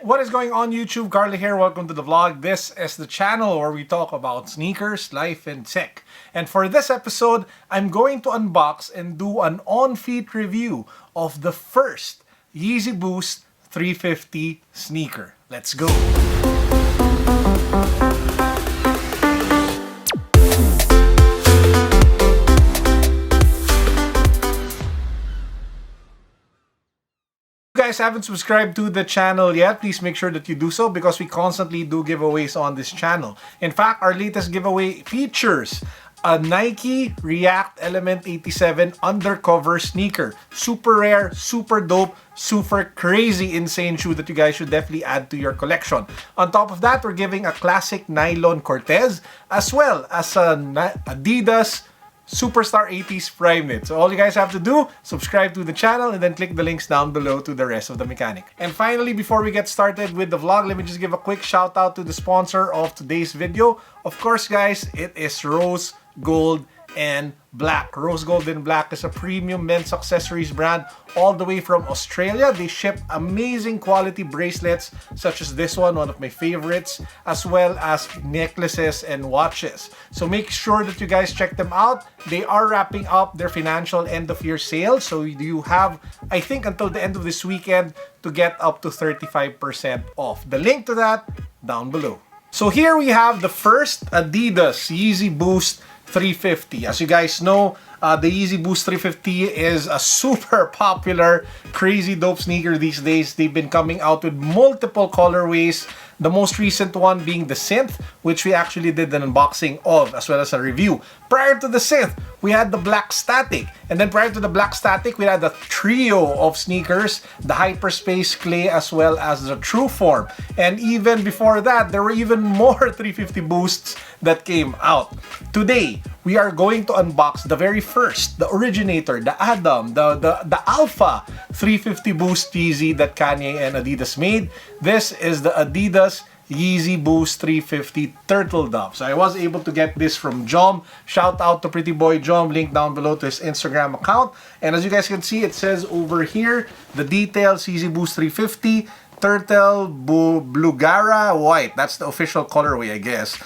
What is going on YouTube? Carlo here. Welcome to the vlog. This is the channel where we talk about sneakers, life, and tech. And for this episode, I'm going to unbox and do an on-feet review of the first Yeezy Boost 350 sneaker. Let's go! Guys haven't subscribed to the channel yet, please make sure that you do so because we constantly do giveaways on this channel. In fact, our latest giveaway features a Nike React Element 87 Undercover sneaker. Super rare, super dope, super crazy insane shoe that you guys should definitely add to your collection. On top of that, we're giving a classic Nylon Cortez as well as an Adidas Superstar 80s Primeknit. So all you guys have to do, subscribe to the channel and then click the links down below to the rest of the mechanic. And finally, before we get started with the vlog, let me just give a quick shout out to the sponsor of today's video. Of course guys, it is Rose Gold and Black. Rose Gold and Black is a premium men's accessories brand all the way from Australia. They ship amazing quality bracelets such as this one of my favorites, as well as necklaces and watches. So make sure that you guys check them out. They are wrapping up their financial end of year sale. So you have, I think, until the end of this weekend to get up to 35% off. The link to that down below. So here we have the first Adidas Yeezy Boost 350. As you guys know, the Yeezy Boost 350 is a super popular, crazy dope sneaker these days. They've been coming out with multiple colorways. The most recent one being the Synth, which we actually did an unboxing of as well as a review. Prior to the Synth, we had the Black Static. And then prior to the Black Static, we had a trio of sneakers, the Hyperspace Clay as well as the True Form. And even before that, there were even more 350 Boosts that came out. Today, we are going to unbox the very first, the originator, the Adam, the Alpha 350 Boost Yeezy that Kanye and Adidas made. This is the Adidas Yeezy Boost 350 Turtle Dove. So I was able to get this from Jom. Shout out to Pretty Boy Jom, link down below to his Instagram account. And as you guys can see, it says over here, the details, Yeezy Boost 350, Turtle Blugara White. That's the official colorway, I guess.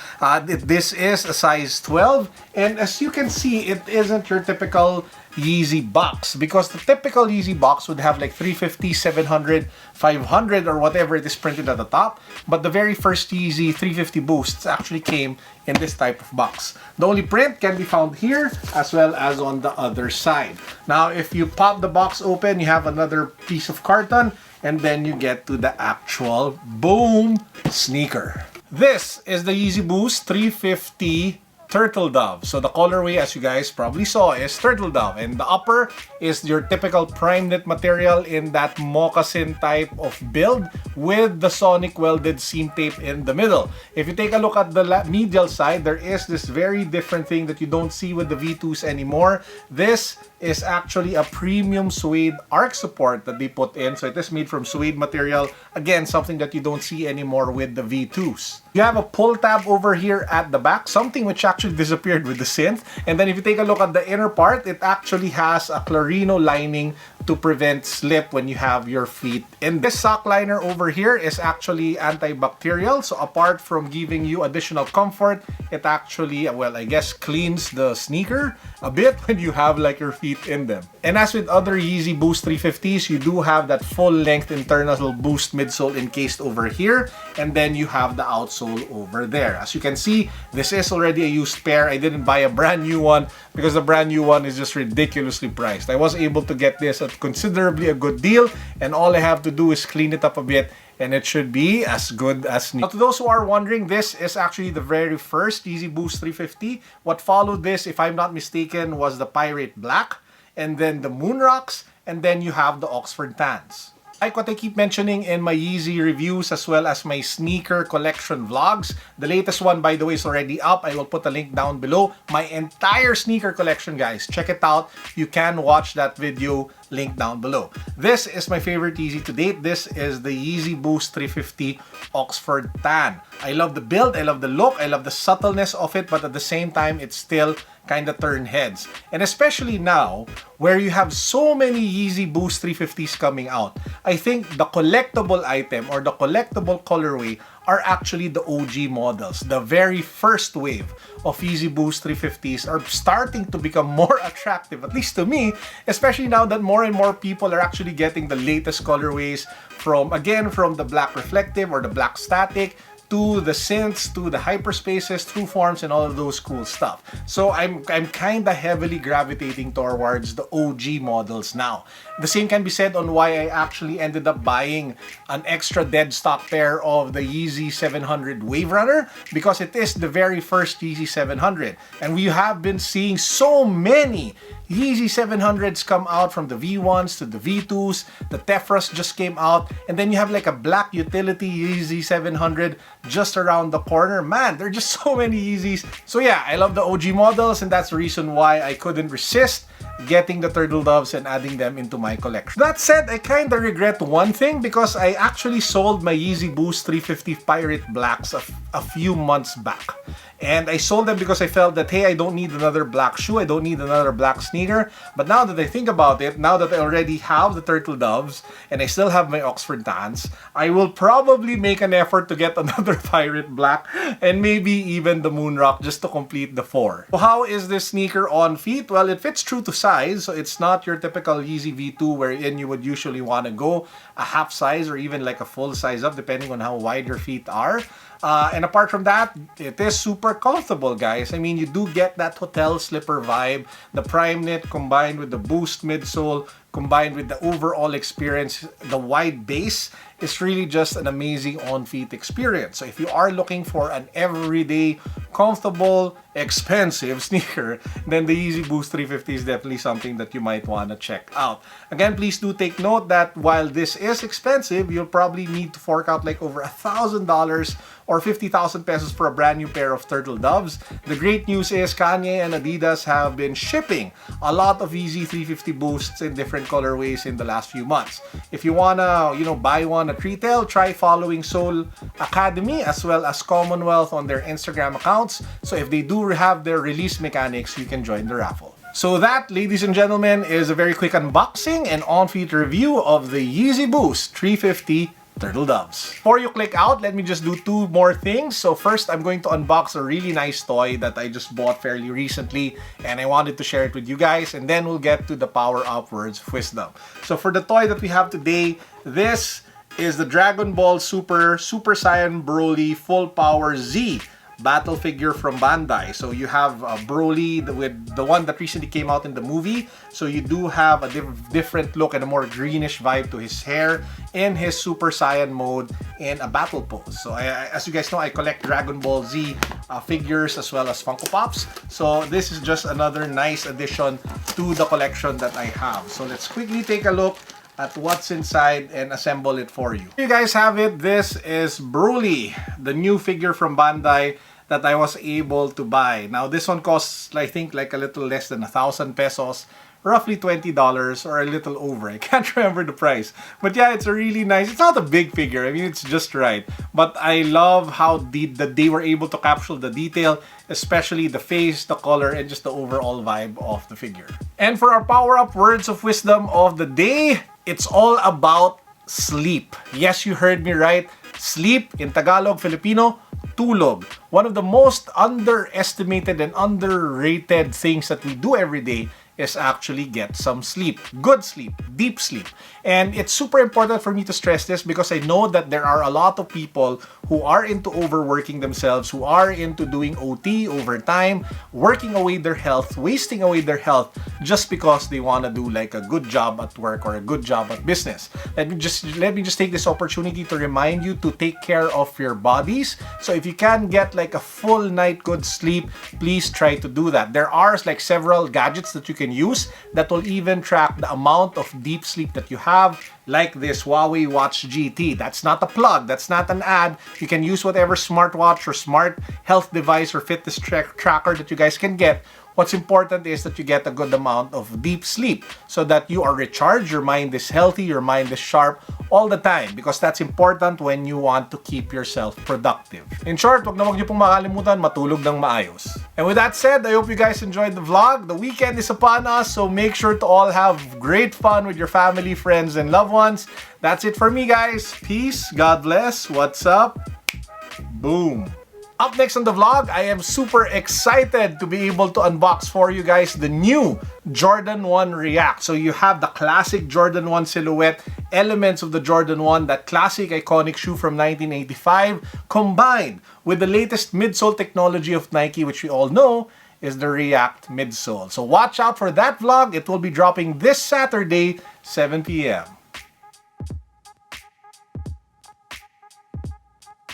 This is a size 12. And as you can see, it isn't your typical Yeezy box, because the typical Yeezy box would have like 350, 700, 500 or whatever it is printed at the top. But the very first Yeezy 350 Boosts actually came in this type of box. The only print can be found here as well as on the other side. Now, if you pop the box open, you have another piece of carton and then you get to the actual boom sneaker. This is the Yeezy Boost 350 Turtle Dove. So the colorway, as you guys probably saw, is Turtle Dove, and the upper is your typical Primeknit material in that moccasin type of build with the sonic welded seam tape in the middle. If you take a look at the medial side, there is this very different thing that you don't see with the V2s anymore. This is actually a premium suede arc support that they put in. So it is made from suede material. Again, something that you don't see anymore with the V2s. You have a pull tab over here at the back, something which actually disappeared with the Synth. And then if you take a look at the inner part, it actually has a Clarino lining to prevent slip when you have your feet in. This sock liner over here is actually antibacterial. So apart from giving you additional comfort, it actually, well, I guess cleans the sneaker a bit when you have like your feet in them. And as with other Yeezy Boost 350s, you do have that full-length internal Boost midsole encased over here, and then you have the outsole over there. As you can see, this is already a used pair. I didn't buy a brand new one because the brand new one is just ridiculously priced. I was able to get this at considerably a good deal, and all I have to do is clean it up a bit and it should be as good as new. Now, to those who are wondering, this is actually the very first Yeezy Boost 350. What followed this, if I'm not mistaken, was the Pirate Black, and then the Moon Rocks, and then you have the Oxford Tans. Like what I keep mentioning in my Yeezy reviews as well as my sneaker collection vlogs. The latest one, by the way, is already up. I will put a link down below. My entire sneaker collection, guys. Check it out. You can watch that video link down below. This is my favorite Yeezy to date. This is the Yeezy Boost 350 Oxford Tan. I love the build, I love the look, I love the subtleness of it, but at the same time, it's still kind of turn heads. And especially now, where you have so many Yeezy Boost 350s coming out, I think the collectible item or the collectible colorway are actually the OG models. The very first wave of Yeezy Boost 350s are starting to become more attractive, at least to me, especially now that more and more people are actually getting the latest colorways from, again, from the black reflective or the black static, to the synths, to the hyperspaces, true forms, and all of those cool stuff. So I'm kind of heavily gravitating towards the OG models now. The same can be said on why I actually ended up buying an extra dead stock pair of the Yeezy 700 Wave Runner, because it is the very first Yeezy 700. And we have been seeing so many Yeezy 700s come out, from the V1s to the V2s, the Tefras just came out, and then you have like a black utility Yeezy 700 just around the corner. Man, there are just so many Yeezys. So yeah, I love the OG models, and that's the reason why I couldn't resist getting the turtle doves and adding them into my collection. That said, I kinda regret one thing, because I actually sold my Yeezy Boost 350 Pirate Blacks a few months back. And I sold them because I felt that, hey, I don't need another black shoe, I don't need another black sneaker. But now that I think about it, now that I already have the turtle doves and I still have my Oxford Tans, I will probably make an effort to get another Pirate Black and maybe even the Moonrock, just to complete the 4. So how is this sneaker on feet? Well, it fits true to size, so it's not your typical Yeezy V2 wherein you would usually want to go a half size or even like a full size up, depending on how wide your feet are. And apart from that, it is super comfortable, guys. I mean, you do get that hotel slipper vibe. The Primeknit combined with the Boost midsole, combined with the overall experience, the wide base, is really just an amazing on-feet experience. So if you are looking for an everyday, comfortable, expensive sneaker, then the Yeezy Boost 350 is definitely something that you might want to check out. Again, please do take note that while this is expensive, you'll probably need to fork out like over $1,000 or 50,000 pesos for a brand new pair of turtle doves. The great news is Kanye and Adidas have been shipping a lot of Yeezy 350 Boosts in different colorways in the last few months. If you wanna, buy one at retail, try following Soul Academy as well as Commonwealth on their Instagram accounts. So if they do have their release mechanics, you can join the raffle. So that, ladies and gentlemen, is a very quick unboxing and on-feet review of the Yeezy Boost 350 turtle doves. Before you click out, let me just do 2 more things. So first, I'm going to unbox a really nice toy that I just bought fairly recently, and I wanted to share it with you guys, and then we'll get to the power-up words of wisdom. So for the toy that we have today, this is the Dragon Ball Super Saiyan Broly Full Power Z battle figure from Bandai. So you have Broly with the one that recently came out in the movie. So you do have a different look and a more greenish vibe to his hair in his Super Saiyan mode in a battle pose. So as you guys know, I collect Dragon Ball Z figures as well as Funko Pops. So this is just another nice addition to the collection that I have. So let's quickly take a look at what's inside and assemble it for you. You guys have it. This is Broly, the new figure from Bandai that I was able to buy. Now this one costs, I think, like a little less than 1,000 pesos, roughly $20 or a little over. I can't remember the price. But yeah, it's a really nice, it's not a big figure. I mean, it's just right. But I love how they were able to capture the detail, especially the face, the color, and just the overall vibe of the figure. And for our power-up words of wisdom of the day, it's all about sleep. Yes, you heard me right. Sleep, in Tagalog, Filipino, tulog. One of the most underestimated and underrated things that we do every day is actually get some sleep. Good sleep, deep sleep. And it's super important for me to stress this because I know that there are a lot of people who are into overworking themselves, who are into doing OT, overtime, working away their health, wasting away their health just because they want to do like a good job at work or a good job at business. Let me just take this opportunity to remind you to take care of your bodies. So if you can get like a full night good sleep, please try to do that. There are like several gadgets that you can use that will even track the amount of deep sleep that you have, like this Huawei Watch GT. That's not a plug, that's not an ad. You can use whatever smartwatch or smart health device or fitness tracker that you guys can get What's important is that you get a good amount of deep sleep so that you are recharged, your mind is healthy, your mind is sharp all the time because that's important when you want to keep yourself productive. In short, wag niyo pong makalimutan matulog ng maayos. And with that said, I hope you guys enjoyed the vlog. The weekend is upon us, so make sure to all have great fun with your family, friends, and loved ones. That's it for me, guys. Peace, God bless, what's up, boom. Up next on the vlog, I am super excited to be able to unbox for you guys the new Jordan 1 React. So you have the classic Jordan 1 silhouette, elements of the Jordan 1, that classic iconic shoe from 1985, combined with the latest midsole technology of Nike, which we all know is the React midsole. So watch out for that vlog. It will be dropping this Saturday, 7 p.m.